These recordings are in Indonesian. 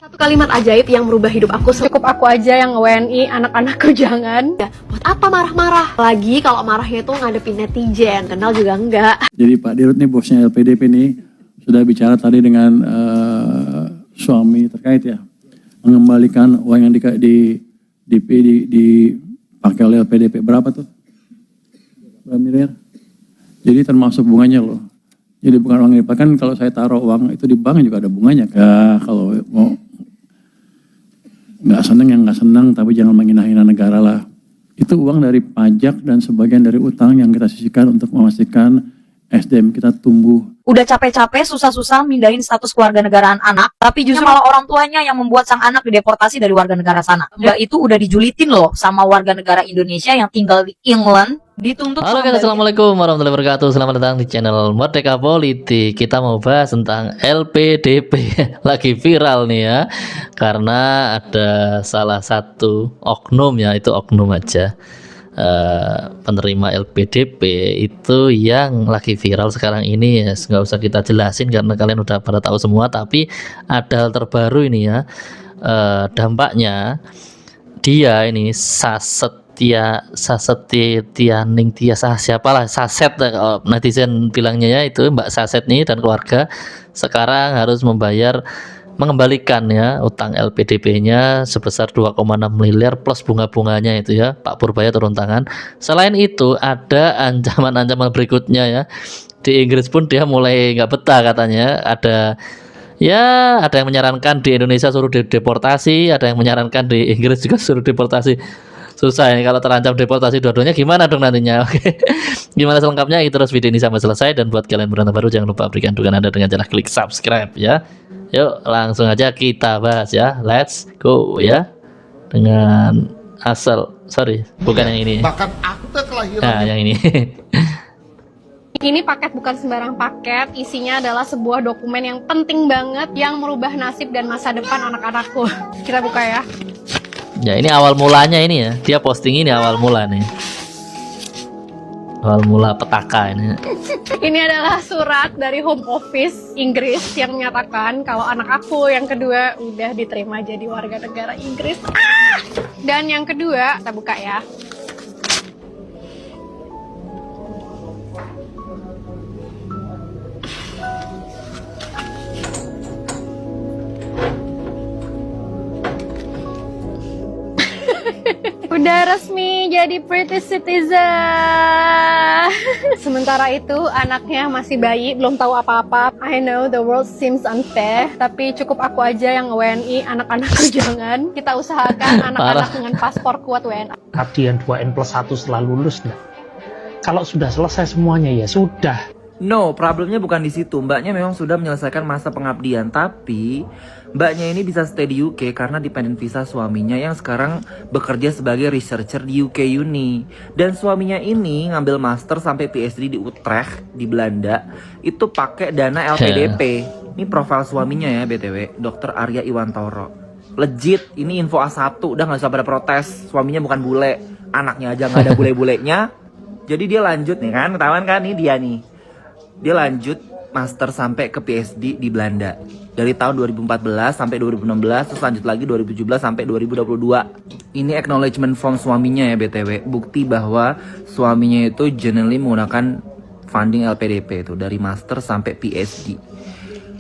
Satu kalimat ajaib yang merubah hidup aku. Cukup aku aja yang WNI, anak-anakku jangan. Ya, buat apa marah-marah? Lagi kalau marahnya tuh ngadepin netizen, kenal juga enggak. Jadi Pak Dirut nih bosnya LPDP nih sudah bicara tadi dengan suami terkait ya, mengembalikan uang yang dipakai oleh LPDP. Berapa tuh? Berapa miliar? Jadi termasuk bunganya loh. Jadi bukan uang yang kan kalau saya taruh uang itu di bank juga ada bunganya. Ya kalau mau nggak seneng yang nggak senang, tapi jangan menghina-hina negara lah. Itu uang dari pajak dan sebagian dari utang yang kita sisihkan untuk memastikan SDM kita tumbuh. Udah capek-capek, susah-susah mindahin status keluarga negaraan anak, tapi justru malah orang tuanya yang membuat sang anak dideportasi dari warga negara sana. Mbak itu udah dijulitin loh sama warga negara Indonesia yang tinggal di England, dituntut. Halo guys, assalamualaikum warahmatullahi wabarakatuh. Selamat datang di channel Merdeka Politik. Kita mau bahas tentang LPDP. Lagi viral nih ya, karena ada salah satu oknum, ya itu oknum aja, penerima LPDP itu yang lagi viral sekarang ini. Ya nggak usah kita jelasin karena kalian udah pada tahu semua, tapi ada hal terbaru ini ya. Dampaknya dia ini siapalah Saset, netizen bilangnya ya, itu Mbak Saset nih dan keluarga sekarang harus mengembalikan ya utang LPDP-nya sebesar 2,6 miliar plus bunga-bunganya itu ya. Pak Purbaya turun tangan. Selain itu ada ancaman-ancaman berikutnya ya. Di Inggris pun dia mulai nggak betah katanya. Ada yang menyarankan di Indonesia suruh deportasi, ada yang menyarankan di Inggris juga suruh deportasi. Susah ini kalau terancam deportasi dua-duanya, gimana dong nantinya? Oke. Gimana selengkapnya? Itu terus video ini sampai selesai, dan buat kalian berantah baru jangan lupa berikan dukungan Anda dengan cara klik subscribe ya. Yuk langsung aja kita bahas ya. Let's go ya. Dengan bukan yang ini. Bahkan akte kelahiran. Nah, yang ini. Ini paket bukan sembarang paket, isinya adalah sebuah dokumen yang penting banget yang merubah nasib dan masa depan anak-anakku. Kita buka ya. Ya ini awal mulanya ini ya. Dia posting ini awal mula nih. Awal mula petaka ini. Ini adalah surat dari Home Office Inggris yang menyatakan kalau anak aku yang kedua udah diterima jadi warga negara Inggris. Dan yang kedua, kita buka ya. Udah resmi jadi British citizen. Sementara itu anaknya masih bayi, belum tahu apa-apa. I know the world seems unfair, tapi cukup aku aja yang WNI, anak-anakku jangan. Kita usahakan anak-anak dengan paspor kuat WNI. Abdian 2N+1 setelah lulus nggak? Kalau sudah selesai semuanya ya sudah. No, problemnya bukan di situ. Mbaknya memang sudah menyelesaikan masa pengabdian, tapi mbaknya ini bisa stay di UK karena dependent visa suaminya yang sekarang bekerja sebagai researcher di UK Uni. Dan suaminya ini ngambil master sampai PhD di Utrecht di Belanda itu pakai dana LPDP. Ini profil suaminya ya BTW, Dr. Arya Iwantoro. Legit, ini info A1, udah nggak usah pada protes. Suaminya bukan bule, anaknya aja nggak ada bule-bulenya. Jadi dia lanjut nih kan, ketahuan kan nih dia nih. Dia lanjut master sampai ke PhD di Belanda dari tahun 2014 sampai 2016, terus lanjut lagi 2017 sampai 2022. Ini acknowledgement form suaminya ya BTW, bukti bahwa suaminya itu genuinely menggunakan funding LPDP itu dari master sampai PhD,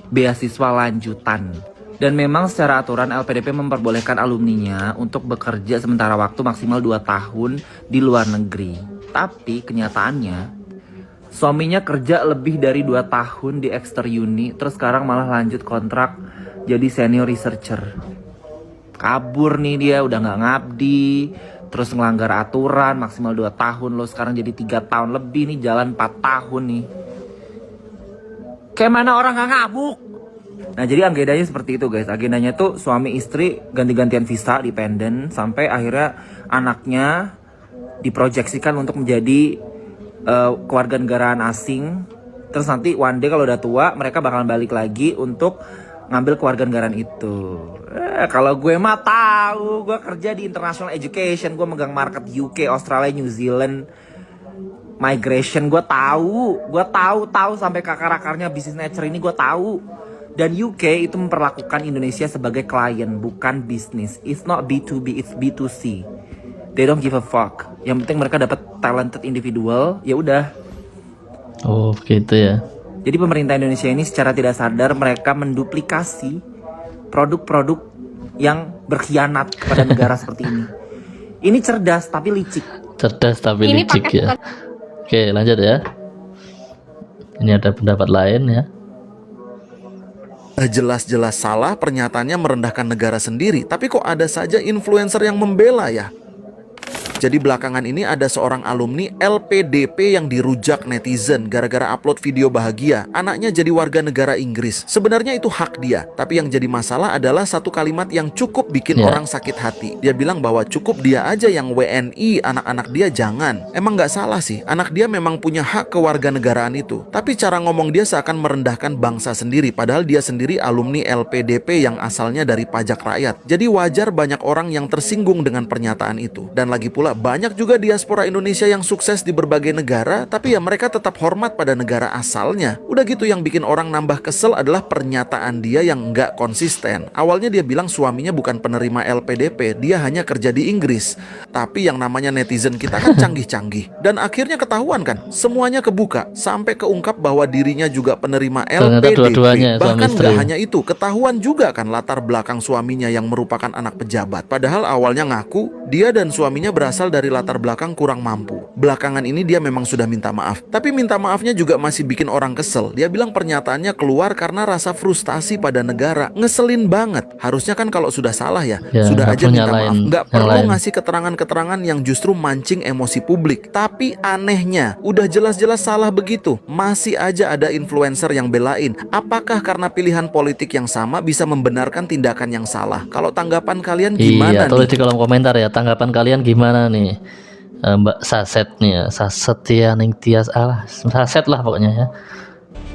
beasiswa lanjutan. Dan memang secara aturan LPDP memperbolehkan alumninya untuk bekerja sementara waktu maksimal 2 tahun di luar negeri. Tapi kenyataannya suaminya kerja lebih dari 2 tahun di Exeter Uni, terus sekarang malah lanjut kontrak jadi senior researcher. Kabur nih dia, udah nggak ngabdi, terus ngelanggar aturan maksimal 2 tahun, lo sekarang jadi 3 tahun lebih nih, jalan 4 tahun nih. Kayak mana orang nggak ngabuk? Nah jadi agendanya seperti itu guys, agendanya tuh suami istri ganti-gantian visa dependent sampai akhirnya anaknya diproyeksikan untuk menjadi kewarganegaraan asing. Terus nanti one day kalau udah tua mereka bakalan balik lagi untuk ngambil kewarganegaraan itu. Kalau gue mah tahu, gue kerja di international education, gue megang market UK, Australia, New Zealand, migration. Gue tahu sampai akar-akarnya bisnis nature ini gue tahu. Dan UK itu memperlakukan Indonesia sebagai klien, bukan bisnis. It's not B2B, it's B2C. They don't give a fuck. Yang penting mereka dapat talented individual, ya udah. Oh, gitu ya. Jadi pemerintah Indonesia ini secara tidak sadar mereka menduplikasi produk-produk yang berkhianat kepada negara seperti ini. Ini cerdas tapi licik. Cerdas tapi Ini licik pakai ya. Oke, lanjut ya. Ini ada pendapat lain ya. Jelas-jelas salah, pernyataannya merendahkan negara sendiri. Tapi kok ada saja influencer yang membela ya? Jadi belakangan ini ada seorang alumni LPDP yang dirujak netizen gara-gara upload video bahagia anaknya jadi warga negara Inggris. Sebenarnya itu hak dia, tapi yang jadi masalah adalah satu kalimat yang cukup bikin orang sakit hati. Dia bilang bahwa cukup dia aja yang WNI, anak-anak dia jangan. Emang nggak salah sih, anak dia memang punya hak kewarganegaraan itu. Tapi cara ngomong dia seakan merendahkan bangsa sendiri, padahal dia sendiri alumni LPDP yang asalnya dari pajak rakyat. Jadi wajar banyak orang yang tersinggung dengan pernyataan itu. Dan lagi pula banyak juga diaspora Indonesia yang sukses di berbagai negara, tapi ya mereka tetap hormat pada negara asalnya. Udah gitu yang bikin orang nambah kesel adalah pernyataan dia yang nggak konsisten. Awalnya dia bilang suaminya bukan penerima LPDP, dia hanya kerja di Inggris. Tapi yang namanya netizen kita kan canggih-canggih. Dan akhirnya ketahuan kan, semuanya kebuka. Sampai keungkap bahwa dirinya juga penerima Ternyata LPDP. dua-duanya suami Bahkan istri. nggak hanya itu, ketahuan juga kan latar belakang suaminya yang merupakan anak pejabat. Padahal awalnya ngaku dia dan suaminya berasal dari latar belakang kurang mampu. Belakangan ini dia memang sudah minta maaf. Tapi minta maafnya juga masih bikin orang kesel. Dia bilang pernyataannya keluar karena rasa frustasi pada negara. Ngeselin banget. Harusnya kan kalau sudah salah ya, Ya, sudah nggak aja punya minta maaf. lain- Nggak yang perlu lain. ngasih keterangan-keterangan yang justru mancing emosi publik. Tapi anehnya, udah jelas-jelas salah begitu, masih aja ada influencer yang belain. Apakah karena pilihan politik yang sama bisa membenarkan tindakan yang salah? Kalau tanggapan kalian gimana Iya, tulis nih? di kolom komentar ya, tanggapan kalian gimana nih? Mbak Saset nih ya, Saset ya Ning Tias, Saset lah pokoknya ya.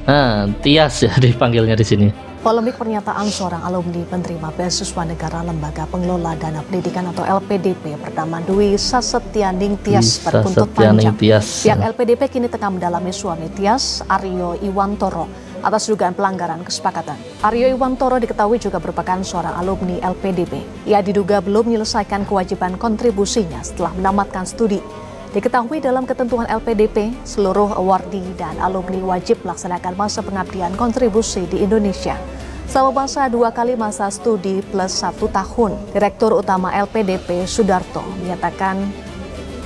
Nah, Tias ya dipanggilnya di sini. Polemik pernyataan seorang alumni penerima beasiswa negara Lembaga Pengelola Dana Pendidikan atau LPDP bernama Dwi Sasetyaning Tias berbuntut Sasetyaning panjang. Tias. Pihak LPDP kini tengah mendalami suami Tias, Aryo Iwantoro, atas dugaan pelanggaran kesepakatan. Aryo Iwantoro diketahui juga merupakan seorang alumni LPDP. Ia diduga belum menyelesaikan kewajiban kontribusinya setelah menamatkan studi. Diketahui dalam ketentuan LPDP, seluruh awardee dan alumni wajib melaksanakan masa pengabdian kontribusi di Indonesia selama masa 2 kali masa studi plus 1 tahun. Direktur Utama LPDP Sudarto menyatakan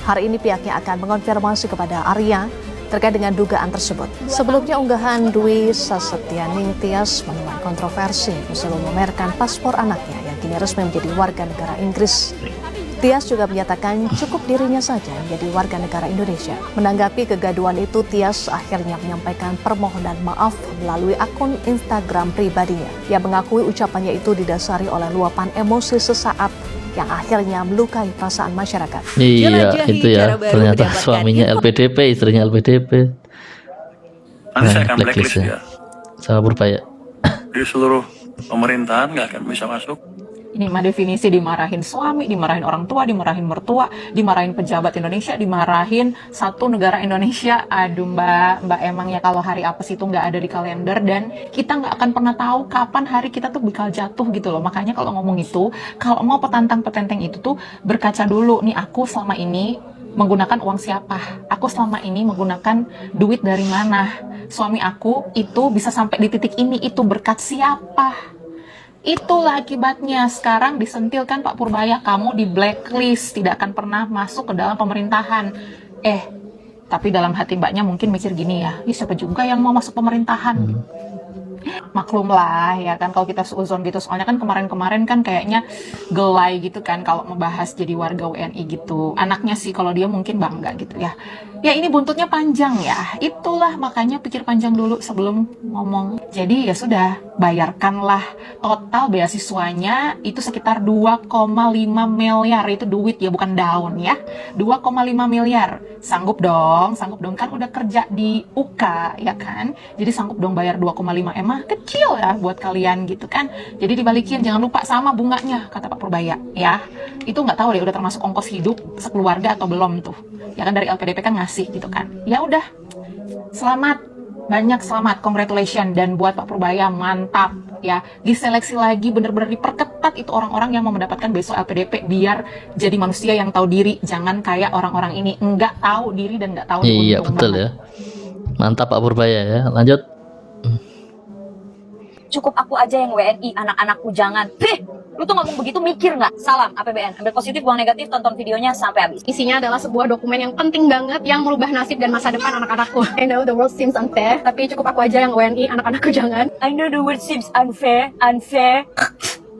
hari ini pihaknya akan mengonfirmasi kepada Arya terkait dengan dugaan tersebut. Sebelumnya unggahan Dwi Sasetyaning Tias menuai kontroversi sebelum memamerkan paspor anaknya yang kini resmi menjadi warga negara Inggris. Tias juga menyatakan cukup dirinya saja menjadi warga negara Indonesia. Menanggapi kegaduhan itu, Tias akhirnya menyampaikan permohonan maaf melalui akun Instagram pribadinya. Ia mengakui ucapannya itu didasari oleh luapan emosi sesaat yang akhirnya melukai perasaan masyarakat. Iya, itu ya. Ternyata suaminya LPDP, istrinya LPDP. Nanti saya akan blacklist blacklist dia. Sama Purbaya. Di seluruh pemerintahan nggak akan bisa masuk. Ini mah definisi dimarahin suami, dimarahin orang tua, dimarahin mertua, dimarahin pejabat Indonesia, dimarahin satu negara Indonesia. Aduh mbak emang ya kalau hari apes itu nggak ada di kalender dan kita nggak akan pernah tahu kapan hari kita tuh bakal jatuh gitu loh. Makanya kalau ngomong itu, kalau mau petantang-petenteng itu tuh berkaca dulu nih aku selama ini menggunakan uang siapa, aku selama ini menggunakan duit dari mana, suami aku itu bisa sampai di titik ini itu berkat siapa. Itulah akibatnya sekarang disentilkan Pak Purbaya, kamu di blacklist, tidak akan pernah masuk ke dalam pemerintahan. Tapi dalam hati mbaknya mungkin mikir gini ya, siapa juga yang mau masuk pemerintahan? Maklum lah ya kan kalau kita seuzon gitu, soalnya kan kemarin-kemarin kan kayaknya gelai gitu kan kalau membahas jadi warga WNI gitu. Anaknya sih kalau dia mungkin bangga gitu ya. Ya ini buntutnya panjang ya, itulah makanya pikir panjang dulu sebelum ngomong. Jadi ya sudah, bayarkanlah total beasiswanya itu sekitar 2,5 miliar, itu duit ya bukan daun ya. 2,5 miliar, sanggup dong kan udah kerja di UK ya kan. Jadi sanggup dong bayar 2,5 emang kecil ya buat kalian gitu kan. Jadi dibalikin, jangan lupa sama bunganya kata Pak Purbaya ya. Itu nggak tahu deh udah termasuk ongkos hidup sekeluarga atau belum tuh. Ya kan dari LPDP kan ngasih gitu kan. Ya udah, selamat banyak selamat, congratulations, dan buat Pak Purbaya mantap ya. Diseleksi lagi, bener-bener diperketat itu orang-orang yang mau mendapatkan beasiswa LPDP biar jadi manusia yang tahu diri, jangan kayak orang-orang ini nggak tahu diri dan nggak tahu Iya diuntung betul banget. ya. Mantap Pak Purbaya ya. Lanjut. Cukup aku aja yang WNI, anak-anakku jangan. Lu tuh ngomong begitu mikir nggak? Salam APBN, ambil positif buang negatif, tonton videonya sampai habis. Isinya adalah sebuah dokumen yang penting banget yang merubah nasib dan masa depan anak-anakku. I know the world seems unfair, tapi cukup aku aja yang WNI, anak-anakku jangan. I know the word seems unfair.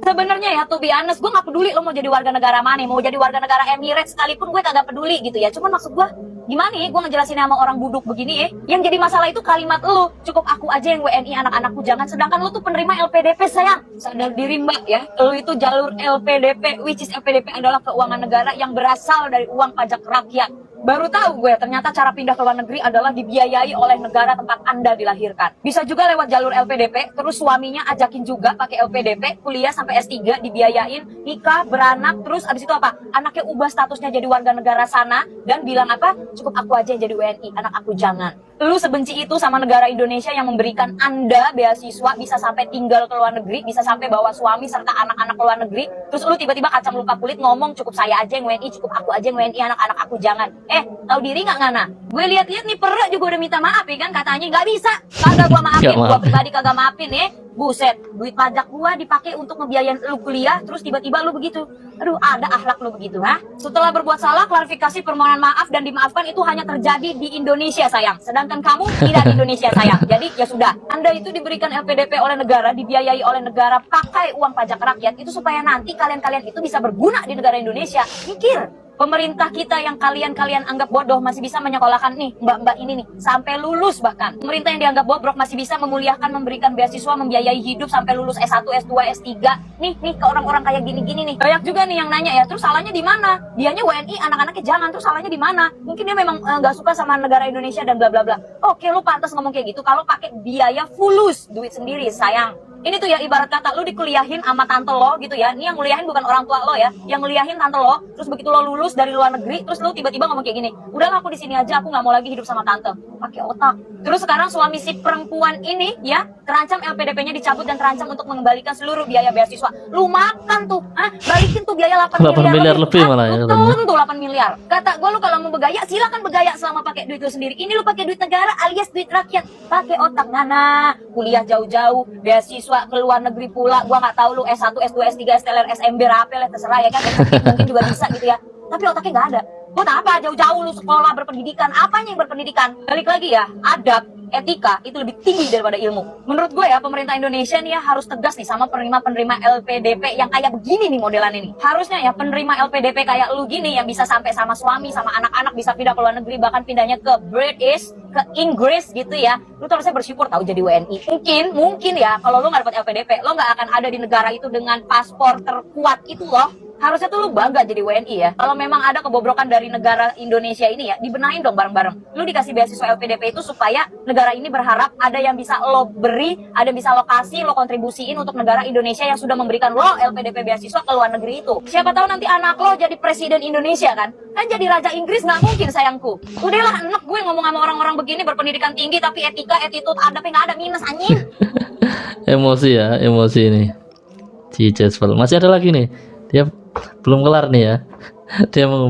Sebenarnya ya, to be honest, gue gak peduli lo mau jadi warga negara mana, mau jadi warga negara Emirates sekalipun gue kagak peduli gitu ya. Cuman maksud gue, gimana ya gue ngejelasin sama orang buduk begini ya. Yang jadi masalah itu kalimat lo, cukup aku aja yang WNI, anak-anakku jangan. Sedangkan lo tuh penerima LPDP sayang. Sadar diri mbak ya, lo itu jalur LPDP, which is LPDP adalah keuangan negara yang berasal dari uang pajak rakyat. Baru tahu gue, ternyata cara pindah ke luar negeri adalah dibiayai oleh negara tempat Anda dilahirkan. Bisa juga lewat jalur LPDP, terus suaminya ajakin juga pakai LPDP, kuliah sampai S3, dibiayain, nikah, beranak, terus abis itu apa? Anaknya ubah statusnya jadi warga negara sana, dan bilang apa? Cukup aku aja yang jadi WNI, anak aku jangan. Lu sebenci itu sama negara Indonesia yang memberikan Anda beasiswa, bisa sampai tinggal ke luar negeri, bisa sampai bawa suami serta anak-anak ke luar negeri, terus lu tiba-tiba kacang lupa kulit ngomong cukup saya aja yang WNI, cukup aku aja yang WNI, anak-anak aku jangan. Tahu diri nggak Ngana? Gue lihat-lihat nih Perek juga udah minta maaf ya kan, katanya nggak bisa. Kagak gua maafin, gua pribadi kagak maafin ya. Buset, duit pajak gua dipakai untuk ngebiayain lu kuliah, terus tiba-tiba lu begitu. Aduh, ada akhlak lu begitu, ha? Setelah berbuat salah, klarifikasi permohonan maaf dan dimaafkan itu hanya terjadi di Indonesia, sayang. Sedangkan kamu tidak di Indonesia, sayang. Jadi, ya sudah. Anda itu diberikan LPDP oleh negara, dibiayai oleh negara, pakai uang pajak rakyat, itu supaya nanti kalian-kalian itu bisa berguna di negara Indonesia. Mikir. Pemerintah kita yang kalian anggap bodoh masih bisa menyekolahkan nih mbak-mbak ini nih sampai lulus, bahkan pemerintah yang dianggap bobrok masih bisa memuliakan, memberikan beasiswa, membiayai hidup sampai lulus S1, S2, S3 nih ke orang-orang kayak gini-gini nih. Banyak juga nih yang nanya ya, terus salahnya di mana? Dianya WNI, anak-anaknya jangan, terus salahnya di mana? Mungkin dia memang nggak suka sama negara Indonesia dan bla bla bla. Oke, lu pantas ngomong kayak gitu kalau pakai biaya fulus, duit sendiri, sayang. Ini tuh ya ibarat kata lu dikuliahin sama tante lo gitu ya. Ini yang nguliahin bukan orang tua lo ya, yang nguliahin tante lo. Terus begitu lo lulus dari luar negeri, terus lo tiba-tiba ngomong kayak gini, udahlah aku di sini aja, aku nggak mau lagi hidup sama tante. Pakai otak. Terus sekarang suami si perempuan ini ya terancam LPDP-nya dicabut dan terancam untuk mengembalikan seluruh biaya beasiswa. Lu makan tuh, balikin tuh biaya 8 miliar lebih malah ya katanya. Tuh 8 miliar. Kata gue, lu kalau mau bergaya silakan bergaya selama pakai duit lu sendiri. Ini lu pakai duit negara alias duit rakyat. Pakai otak. Nana, kuliah jauh-jauh, beasiswa ke luar negeri pula. Gua nggak tahu lu S1, S2, S3, STLR, SMB, rapel, terserah ya kan. Mungkin juga bisa gitu ya. Tapi otaknya nggak ada. Buat apa jauh-jauh lu sekolah berpendidikan? Apanya yang berpendidikan? Balik lagi ya, adab, etika itu lebih tinggi daripada ilmu. Menurut gue ya, pemerintah Indonesia nih ya harus tegas nih sama penerima-penerima LPDP yang kayak begini nih modelan ini. Harusnya ya penerima LPDP kayak lu gini yang bisa sampai sama suami, sama anak-anak, bisa pindah ke luar negeri, bahkan pindahnya ke British, ke Inggris gitu ya. Lu tuh harusnya bersyukur tahu jadi WNI. Mungkin ya kalau lu nggak dapat LPDP, lo nggak akan ada di negara itu dengan paspor terkuat itu loh. Harusnya tuh lu bangga jadi WNI ya. Kalau memang ada kebobrokan dari negara Indonesia ini ya, dibenahin dong bareng-bareng. Lu dikasih beasiswa LPDP itu supaya negara ini berharap ada yang bisa lo beri, ada yang bisa lo kasih, lo kontribusiin untuk negara Indonesia yang sudah memberikan lo LPDP beasiswa ke luar negeri itu. Siapa tahu nanti anak lo jadi presiden Indonesia kan? Kan jadi raja Inggris nggak mungkin, sayangku. Udahlah, enak gue ngomong sama orang-orang begini berpendidikan tinggi tapi etika, attitude, adabnya nggak ada, minus anjing. Emosi ya, emosi ini. Si Jasper. Masih ada lagi nih. Dia belum kelar nih ya. Dia mau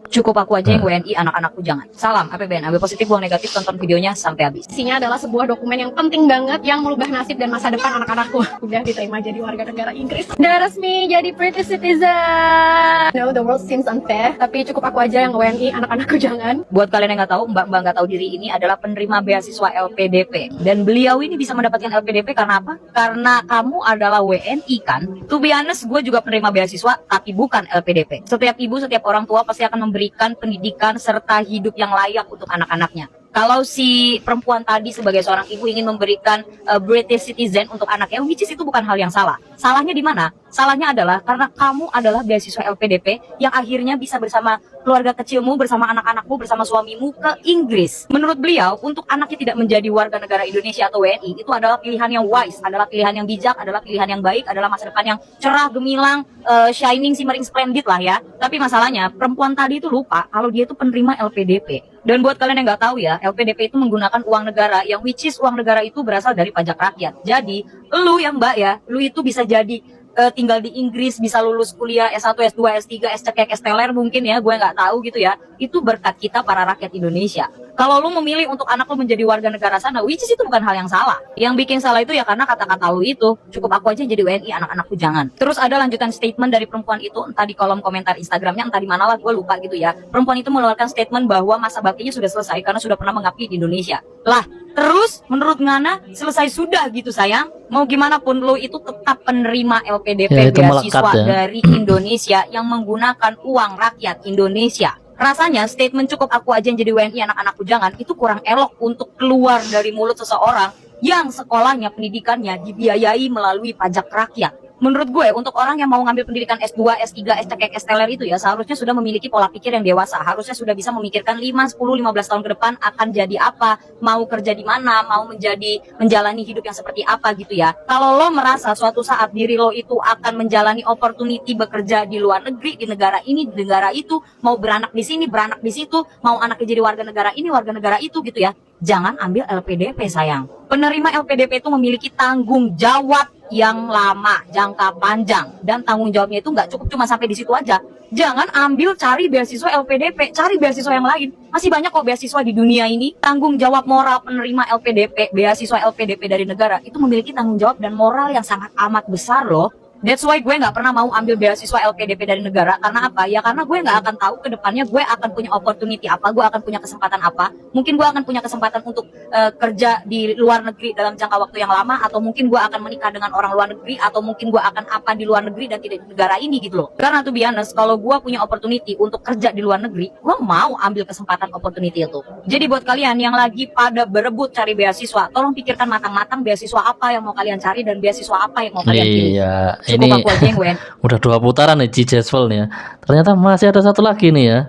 Cukup aku aja yang WNI, anak-anakku jangan. Salam APBN, ambil positif buang negatif, tonton videonya sampai habis. Isinya adalah sebuah dokumen yang penting banget yang merubah nasib dan masa depan anak-anakku. Udah diterima jadi warga negara Inggris. Udah resmi jadi British citizen. No, the world seems unfair, tapi cukup aku aja yang WNI, anak-anakku jangan. Buat kalian yang nggak tahu, mbak-mbak nggak tahu diri ini adalah penerima beasiswa LPDP. Dan beliau ini bisa mendapatkan LPDP karena apa? Karena kamu adalah WNI kan? To be honest, gue juga penerima beasiswa, tapi bukan LPDP. Setiap ibu, setiap orang tua pasti akan memberikan pendidikan serta hidup yang layak untuk anak-anaknya. Kalau si perempuan tadi sebagai seorang ibu ingin memberikan British citizen untuk anaknya, which is itu bukan hal yang salah. Salahnya di mana? Salahnya adalah karena kamu adalah beasiswa LPDP yang akhirnya bisa bersama keluarga kecilmu, bersama anak-anakmu, bersama suamimu ke Inggris. Menurut beliau, untuk anaknya tidak menjadi warga negara Indonesia atau WNI, itu adalah pilihan yang wise, adalah pilihan yang bijak, adalah pilihan yang baik, adalah masa depan yang cerah, gemilang, shining, simmering, splendid lah ya. Tapi masalahnya, perempuan tadi itu lupa kalau dia itu penerima LPDP. Dan buat kalian yang nggak tahu ya, LPDP itu menggunakan uang negara, yang which is uang negara itu berasal dari pajak rakyat. Jadi, lu yang mbak ya, lu itu bisa jadi tinggal di Inggris, bisa lulus kuliah S1, S2, S3, S-cekek, S-teler mungkin ya, gue nggak tahu gitu ya. Itu berkat kita para rakyat Indonesia. Kalau lu memilih untuk anak lu menjadi warga negara sana, which is itu bukan hal yang salah. Yang bikin salah itu ya karena kata-kata lu itu, cukup aku aja jadi WNI, anak-anakku jangan. Terus ada lanjutan statement dari perempuan itu, entah di kolom komentar Instagramnya, entah di mana lah, gue lupa gitu ya. Perempuan itu mengeluarkan statement bahwa masa baktinya sudah selesai karena sudah pernah mengabdi di Indonesia. Lah, terus menurut Ngana selesai sudah gitu sayang. Mau gimana pun lu itu tetap penerima LPDP Ya, itu beasiswa melekat ya. dari Indonesia yang menggunakan uang rakyat Indonesia. Rasanya statement cukup aku aja yang jadi WNI, anak-anakku jangan, itu kurang elok untuk keluar dari mulut seseorang yang sekolahnya, pendidikannya dibiayai melalui pajak rakyat. Menurut gue, untuk orang yang mau ngambil pendidikan S2, S3, S-cekek, S-teler itu ya seharusnya sudah memiliki pola pikir yang dewasa. Harusnya sudah bisa memikirkan 5, 10, 15 tahun ke depan akan jadi apa, mau kerja di mana, mau menjalani hidup yang seperti apa gitu ya. Kalau lo merasa suatu saat diri lo itu akan menjalani opportunity bekerja di luar negeri, di negara ini, di negara itu, mau beranak di sini, beranak di situ, mau anaknya jadi warga negara ini, warga negara itu gitu ya. Jangan ambil LPDP sayang. Penerima LPDP itu memiliki tanggung jawab yang lama, jangka panjang, dan tanggung jawabnya itu nggak cukup cuma sampai di situ aja. Jangan ambil cari beasiswa LPDP, cari beasiswa yang lain. Masih banyak kok beasiswa di dunia ini. Tanggung jawab moral penerima LPDP, beasiswa LPDP dari negara itu memiliki tanggung jawab dan moral yang sangat amat besar loh. That's why gue nggak pernah mau ambil beasiswa LPDP dari negara. Karena apa? Ya karena gue nggak akan tahu ke depannya gue akan punya opportunity apa, gue akan punya kesempatan apa. Mungkin gue akan punya kesempatan untuk kerja di luar negeri dalam jangka waktu yang lama, atau mungkin gue akan menikah dengan orang luar negeri, atau mungkin gue akan apa di luar negeri dan tidak di negara ini gitu loh. Karena to be honest, kalau gue punya opportunity untuk kerja di luar negeri, gue mau ambil kesempatan opportunity itu. Jadi buat kalian yang lagi pada berebut cari beasiswa, tolong pikirkan matang-matang beasiswa apa yang mau kalian cari dan beasiswa apa yang mau kalian pilih. Iya, Cukup ini aku aja yang WNI. udah 2 putaran nih Ciswell nih ya. Ternyata masih ada satu lagi nih ya.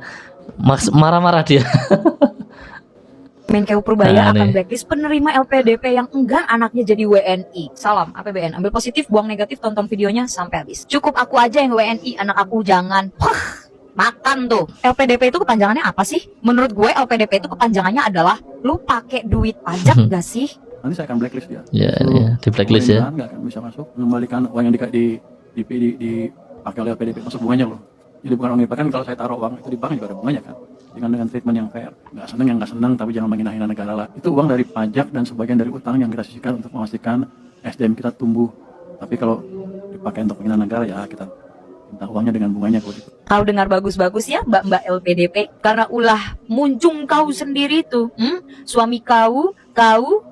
Marah-marah dia. Menkeu Purbaya Nah, akan nih. blacklist penerima LPDP yang enggan anaknya jadi WNI. Salam APBN, ambil positif, buang negatif, tonton videonya sampai habis. Cukup aku aja yang WNI, anak aku jangan. Wah, makan tuh. LPDP itu kepanjangannya apa sih? Menurut gue LPDP itu kepanjangannya adalah lu pakai duit pajak gak sih? Nanti saya akan blacklist dia. Ya, Seluruh ya, di blacklist ya. pemerintahan nggak akan bisa masuk, mengembalikan uang yang dipakai oleh LPDP, masuk bunganya loh. Jadi bukan uang dipakai, kalau saya taruh uang itu di bank juga ada bunganya kan. Dengan treatment yang fair. Nggak seneng yang nggak seneng, tapi jangan menghina-hina negara lah. Itu uang dari pajak dan sebagian dari utang yang kita sisihkan untuk memastikan SDM kita tumbuh. Tapi kalau dipakai untuk menghina negara ya kita minta uangnya dengan bunganya kalau gitu. Kau dengar bagus-bagus ya mbak-mbak LPDP. Karena ulah muncung kau sendiri tuh. Suami kau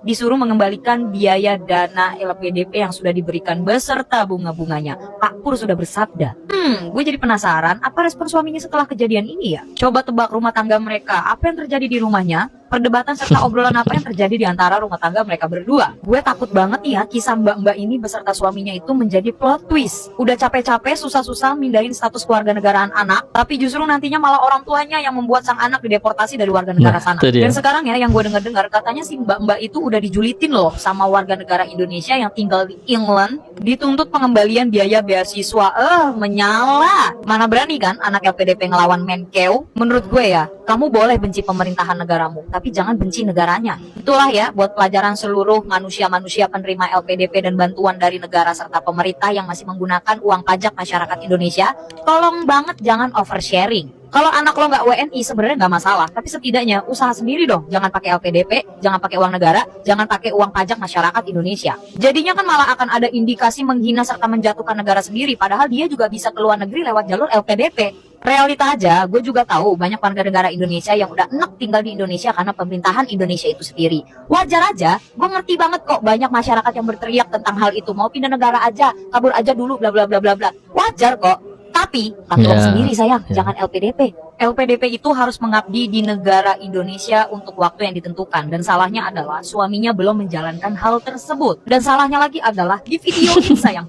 disuruh mengembalikan biaya dana LPDP yang sudah diberikan beserta bunga-bunganya. Pak Pur sudah bersabda. Gue jadi penasaran apa respon suaminya setelah kejadian ini ya. Coba tebak rumah tangga mereka. Apa yang terjadi di rumahnya? Perdebatan serta obrolan apa yang terjadi di antara rumah tangga mereka berdua. Gue takut banget ya kisah mbak-mbak ini beserta suaminya itu menjadi plot twist. Udah capek-capek susah-susah mindahin status keluarga negaraan anak, tapi justru nantinya malah orang tuanya yang membuat sang anak dideportasi dari warga negara sana. itu dia. Dan sekarang ya yang gue dengar-dengar katanya si mbak-mbak itu udah dijulitin loh sama warga negara Indonesia yang tinggal di England, dituntut pengembalian biaya beasiswa. Menyala. Mana berani kan anak LPDP ngelawan Menkeu? Menurut gue ya, kamu boleh benci pemerintahan negaramu, tapi jangan benci negaranya. Itulah ya buat pelajaran seluruh manusia-manusia penerima LPDP dan bantuan dari negara serta pemerintah yang masih menggunakan uang pajak masyarakat Indonesia. Tolong banget jangan oversharing. Kalau anak lo nggak WNI sebenarnya nggak masalah, tapi setidaknya usaha sendiri dong. Jangan pakai LPDP, jangan pakai uang negara, jangan pakai uang pajak masyarakat Indonesia. Jadinya kan malah akan ada indikasi menghina serta menjatuhkan negara sendiri, padahal dia juga bisa ke luar negeri lewat jalur LPDP. Realita aja, gue juga tahu banyak warga negara Indonesia yang udah enak tinggal di Indonesia karena pemerintahan Indonesia itu sendiri. Wajar aja, gue ngerti banget kok banyak masyarakat yang berteriak tentang hal itu. Mau pindah negara aja, kabur aja dulu, bla bla bla bla bla. Wajar kok. Tapi pakai uang Ya, sendiri sayang, ya. jangan LPDP. LPDP itu harus mengabdi di negara Indonesia untuk waktu yang ditentukan. Dan salahnya adalah suaminya belum menjalankan hal tersebut. Dan salahnya lagi adalah di video ini sayang.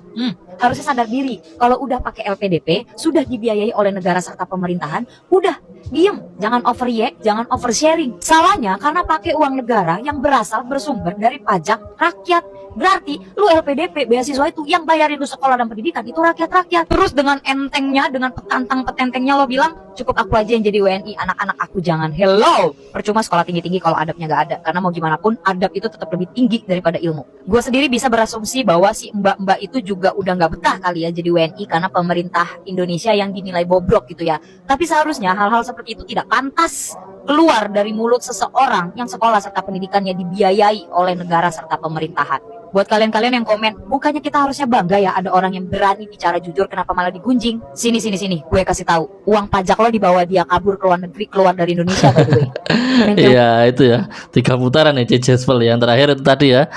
Harusnya sadar diri. Kalau udah pakai LPDP, sudah dibiayai oleh negara serta pemerintahan, udah diem. Jangan overreact, jangan oversharing. Salahnya karena pakai uang negara yang berasal bersumber dari pajak rakyat. Berarti lu LPDP beasiswa itu yang bayarin lu sekolah dan pendidikan itu rakyat-rakyat. Terus dengan entengnya, dengan petantang-petentengnya lo bilang cukup aku aja yang jadi WNI, anak-anak aku jangan. Hello, percuma sekolah tinggi-tinggi kalau adabnya gak ada. Karena mau gimana pun adab itu tetap lebih tinggi daripada ilmu. Gue sendiri bisa berasumsi bahwa si mbak-mbak itu juga udah gak betah kali ya jadi WNI karena pemerintah Indonesia yang dinilai bobrok gitu ya. Tapi seharusnya hal-hal seperti itu tidak pantas keluar dari mulut seseorang yang sekolah serta pendidikannya dibiayai oleh negara serta pemerintahan. Buat kalian-kalian yang komen, bukannya kita harusnya bangga ya ada orang yang berani bicara jujur, kenapa malah digunjing? Sini, gue kasih tahu. Uang pajak lo dibawa dia kabur ke luar negeri, keluar dari Indonesia by the way. Thank you. Iya itu ya 3 putaran ya Jespel. Yang terakhir itu tadi ya,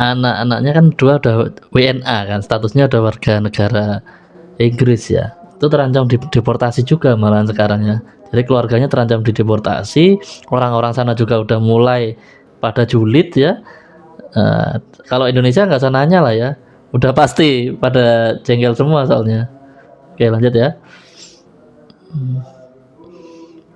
anak-anaknya kan 2 udah WNA kan, statusnya udah warga negara Inggris ya. Itu terancam deportasi juga malahan sekarang ya. Jadi keluarganya terancam dideportasi. Orang-orang sana juga udah mulai pada julid ya. Kalau Indonesia nggak usah nanya lah ya, udah pasti pada jengkel semua soalnya. Oke lanjut ya.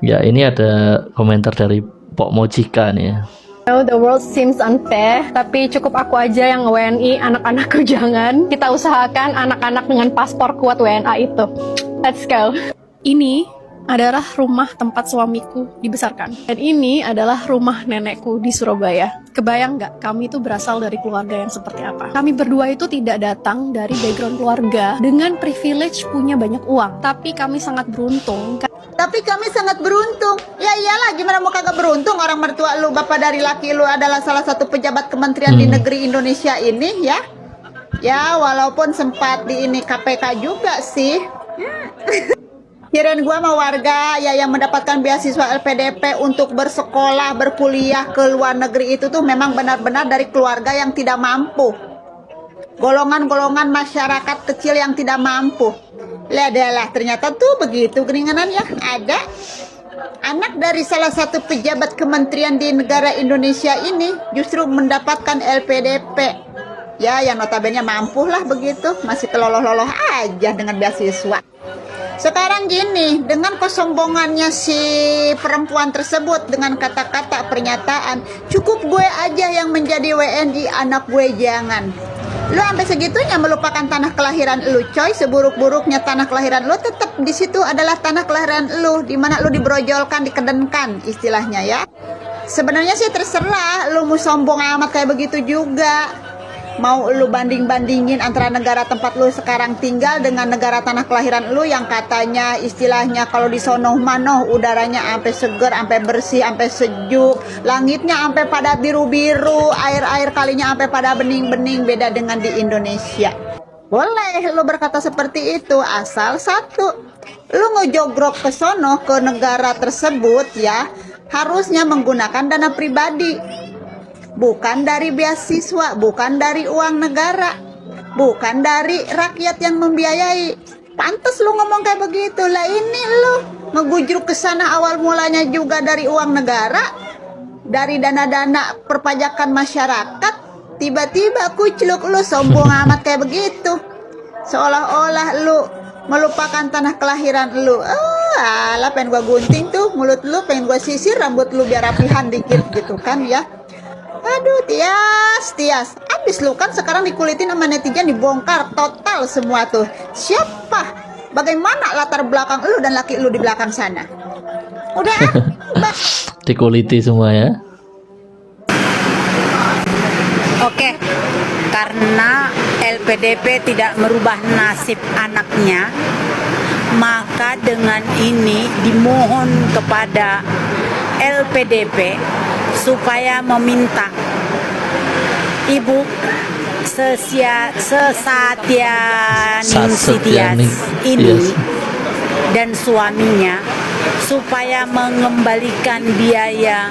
Ya ini ada komentar dari Pok Mojika nih ya. Now the world seems unfair, tapi cukup aku aja yang WNI, anak-anakku jangan. Kita usahakan anak-anak dengan paspor kuat WNA itu. Let's go. Ini adalah rumah tempat suamiku dibesarkan. Dan ini adalah rumah nenekku di Surabaya. Kebayang nggak kami itu berasal dari keluarga yang seperti apa? Kami berdua itu tidak datang dari background keluarga dengan privilege punya banyak uang. Tapi kami sangat beruntung. Ya iyalah, gimana mau kagak beruntung, orang mertua lu, bapak dari laki lu adalah salah satu pejabat kementerian di negeri Indonesia ini ya. Ya walaupun sempat di ini KPK juga sih. Kirain gua sama warga ya yang mendapatkan beasiswa LPDP untuk bersekolah, berkuliah ke luar negeri itu tuh memang benar-benar dari keluarga yang tidak mampu. Golongan-golongan masyarakat kecil yang tidak mampu. Lah ternyata tuh begitu keringanan ya. Ada anak dari salah satu pejabat kementerian di negara Indonesia ini justru mendapatkan LPDP. Ya yang notabene mampu lah begitu, masih keloloh-loloh aja dengan beasiswa. Sekarang gini, dengan kesombongannya si perempuan tersebut dengan kata-kata pernyataan, cukup gue aja yang menjadi WNI, anak gue jangan. Lu sampai segitunya melupakan tanah kelahiran lu, coy. Seburuk-buruknya tanah kelahiran lu, tetap di situ adalah tanah kelahiran lu, di mana lu dibrojolkan, dikedenkan istilahnya ya. Sebenarnya sih terserah lu mau sombong amat kayak begitu juga. Mau lu banding-bandingin antara negara tempat lu sekarang tinggal dengan negara tanah kelahiran lu yang katanya istilahnya kalau di sono manoh udaranya sampai seger, sampai bersih, sampai sejuk, langitnya sampai pada biru-biru, air-air kalinya sampai pada bening-bening, beda dengan di Indonesia. Boleh lu berkata seperti itu, asal satu, lu ngejogrok ke sono ke negara tersebut ya, harusnya menggunakan dana pribadi. Bukan dari beasiswa, bukan dari uang negara, bukan dari rakyat yang membiayai. Pantes lu ngomong kayak begitu. Lah ini lu ngegujruk ke sana awal mulanya juga dari uang negara, dari dana-dana perpajakan masyarakat. Tiba-tiba kucluk lu sombong amat kayak begitu. Seolah-olah lu melupakan tanah kelahiran lu. Alah pengen gua gunting tuh mulut lu, pengen gua sisir rambut lu biar rapihan dikit gitu kan ya. Aduh Tias, abis lu kan sekarang dikulitin sama netizen, dibongkar total semua tuh. Siapa? Bagaimana latar belakang lu dan laki lu di belakang sana? Udah Dikuliti semua ya. Oke, karena LPDP tidak merubah nasib anaknya, maka dengan ini dimohon kepada LPDP supaya meminta Ibu Sesatianingsih Tias ini dan suaminya supaya mengembalikan biaya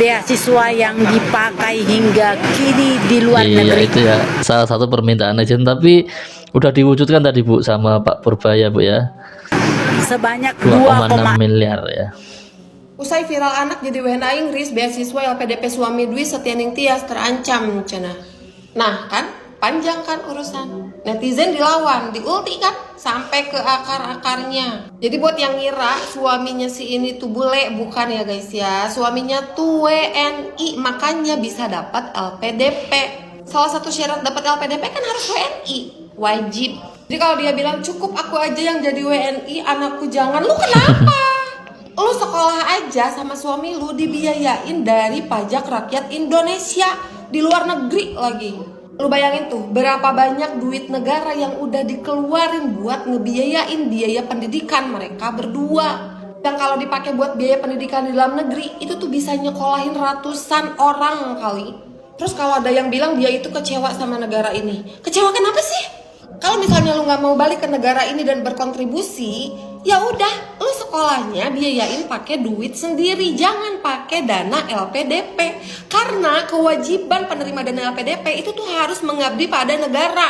beasiswa yang dipakai hingga kini di luar negeri. Itu ya salah satu permintaan netizen, tapi udah diwujudkan tadi Bu sama Pak Purbaya Bu ya, sebanyak 2,6 miliar ya. Usai viral anak jadi WNA Inggris, beasiswa LPDP suami Dwi Setianing Tias terancam cina. Nah kan, panjang kan urusan. Netizen dilawan, diulti kan, sampai ke akar-akarnya. Jadi buat yang ngira suaminya si ini tuh bule, bukan ya guys ya. Suaminya tuh WNI, makanya bisa dapat LPDP. Salah satu syarat dapat LPDP kan harus WNI, wajib. Jadi kalau dia bilang cukup aku aja yang jadi WNI, anakku jangan, lu kenapa? Lu sekolah aja sama suami lu dibiayain dari pajak rakyat Indonesia, di luar negeri lagi. Lu bayangin tuh berapa banyak duit negara yang udah dikeluarin buat ngebiayain biaya pendidikan mereka berdua. Dan kalau dipakai buat biaya pendidikan di dalam negeri, itu tuh bisa nyekolahin ratusan orang kali. Terus kalau ada yang bilang dia itu kecewa sama negara ini, kecewa kenapa sih? Kalau misalnya lu nggak mau balik ke negara ini dan berkontribusi, ya udah, lu sekolahnya biayain pakai duit sendiri, jangan pakai dana LPDP. Karena kewajiban penerima dana LPDP itu tuh harus mengabdi pada negara.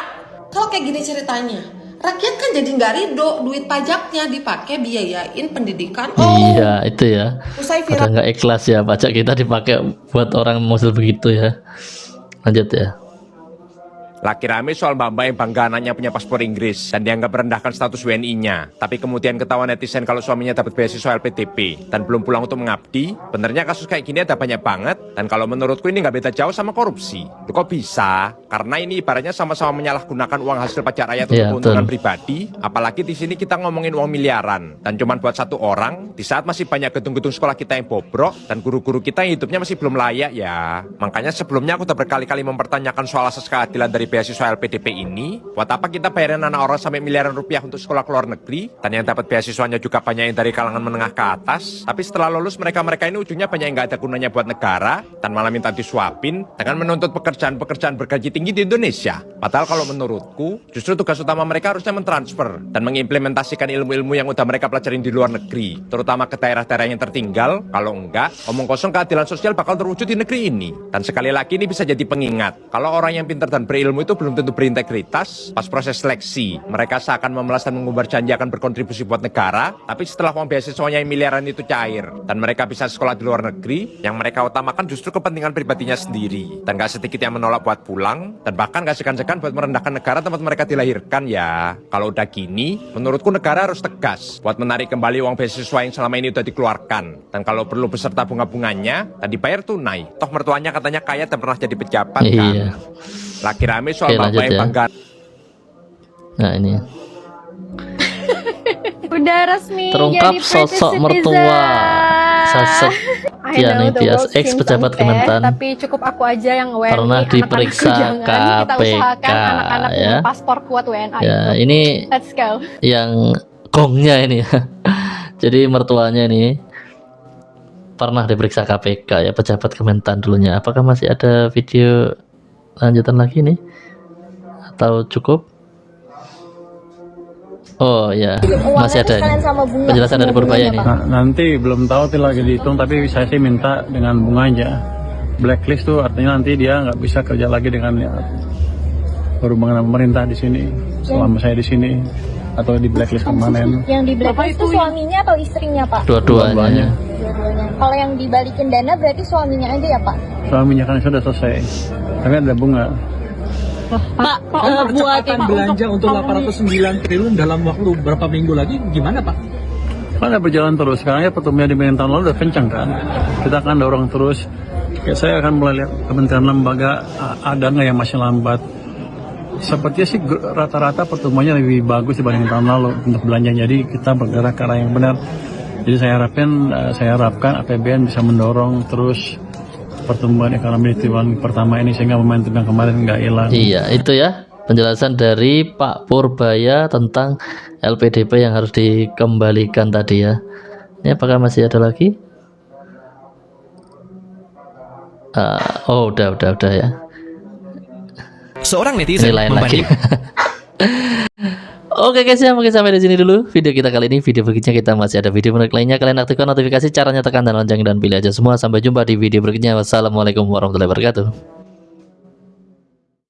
Kalau kayak gini ceritanya, rakyat kan jadi nggak ridho, duit pajaknya dipakai biayain pendidikan. Iya itu ya. Udah nggak ikhlas ya pajak kita dipakai buat orang muslim begitu ya. Lanjut ya. Laki rame soal mbak-mbak yang bangga anaknya punya paspor Inggris dan dianggap merendahkan status WNI-nya. Tapi kemudian ketahuan netizen kalau suaminya dapat beasiswa LPDP dan belum pulang untuk mengabdi. Benernya kasus kayak gini ada banyak banget. Dan kalau menurutku ini nggak beda jauh sama korupsi. Loh, kok bisa? Karena ini ibaratnya sama-sama menyalahgunakan uang hasil pajak rakyat untuk keuntungan pribadi. Apalagi di sini kita ngomongin uang miliaran. Dan cuma buat satu orang, di saat masih banyak gedung-gedung sekolah kita yang bobrok dan guru-guru kita yang hidupnya masih belum layak ya. Makanya sebelumnya aku udah berkali-kali mempertanyakan soal asas keadilan dari beasiswa LPDP ini. Buat apa kita bayarin anak orang sampai miliaran rupiah untuk sekolah ke luar negeri, dan yang dapat beasiswanya juga banyak yang dari kalangan menengah ke atas. Tapi setelah lulus mereka-mereka ini ujungnya banyak yang nggak ada gunanya buat negara dan malah minta disuapin dengan menuntut pekerjaan-pekerjaan bergaji tinggi di Indonesia. Padahal kalau menurutku justru tugas utama mereka harusnya mentransfer dan mengimplementasikan ilmu-ilmu yang udah mereka pelajarin di luar negeri, terutama ke daerah-daerah yang tertinggal. Kalau enggak, omong kosong keadilan sosial bakal terwujud di negeri ini. Dan sekali lagi ini bisa jadi pengingat kalau orang yang pintar dan berilmu itu belum tentu berintegritas. Pas proses seleksi mereka seakan memelas dan mengumbar janji akan berkontribusi buat negara, tapi setelah uang beasiswanya yang miliaran itu cair dan mereka bisa sekolah di luar negeri, yang mereka utamakan justru kepentingan pribadinya sendiri. Dan gak sedikit yang menolak buat pulang, dan bahkan gak segan-segan buat merendahkan negara tempat mereka dilahirkan ya. Kalau udah gini, menurutku negara harus tegas buat menarik kembali uang beasiswa yang selama ini udah dikeluarkan. Dan kalau perlu beserta bunga-bunganya dan dibayar tunai. Toh mertuanya katanya kaya dan pernah jadi pejabat kan. Laki rame soal bapak yang bangga. Nah ini udah resmi terungkap jadi sosok British mertua citizen. Setianing Tias, ex pejabat Kementan, tapi cukup aku aja yang WNI, pernah diperiksa kita usahakan KPK anak-anak ya. punya paspor kuat WNA Ya itu. ini Let's go. yang gongnya ini ya. Jadi mertuanya ini pernah diperiksa KPK ya, pejabat Kementan dulunya. Apakah masih ada video lanjutan lagi nih atau cukup? Oh ya, masih ada ini penjelasan dari Purbaya ini. Nanti belum tahu tuh lagi dihitung, tapi saya sih minta dengan bunga aja. Blacklist tuh artinya nanti dia nggak bisa kerja lagi dengan berhubungan dengan pemerintah di sini selama saya di sini, atau di blacklist kemarin. Yang di blacklist itu suaminya atau istrinya, Pak? Dua-duanya. Kalau yang dibalikin dana berarti suaminya aja ya, Pak? Suaminya kan sudah selesai, tapi ada bunga. Pak, percepatan belanja untuk 809 triliun dalam waktu berapa minggu lagi gimana, Pak? Kan ada berjalan terus. Sekarang ya pertumbuhan di tahun lalu udah kencang kan. Kita akan dorong terus. Ya, saya akan mulai lihat kementerian lembaga ada nggak yang masih lambat. Sepertinya sih rata-rata pertumbuhannya lebih bagus dibanding tahun lalu untuk belanja. Jadi kita bergerak ke arah yang benar. Jadi saya harapkan APBN bisa mendorong terus pertumbuhan ekonomi di triwulan pertama ini sehingga momentum yang kemarin nggak hilang. Iya, itu ya penjelasan dari Pak Purbaya tentang LPDP yang harus dikembalikan tadi ya. Ini apakah masih ada lagi? Oh, udah ya. Seorang netizen lain lagi. Oke guys ya, mungkin sampai di sini dulu video kita kali ini. Video berikutnya kita masih ada video menarik lainnya. Kalian aktifkan notifikasi, caranya tekan dan lonceng dan pilih aja semua. Sampai jumpa di video berikutnya. Wassalamualaikum warahmatullahi wabarakatuh.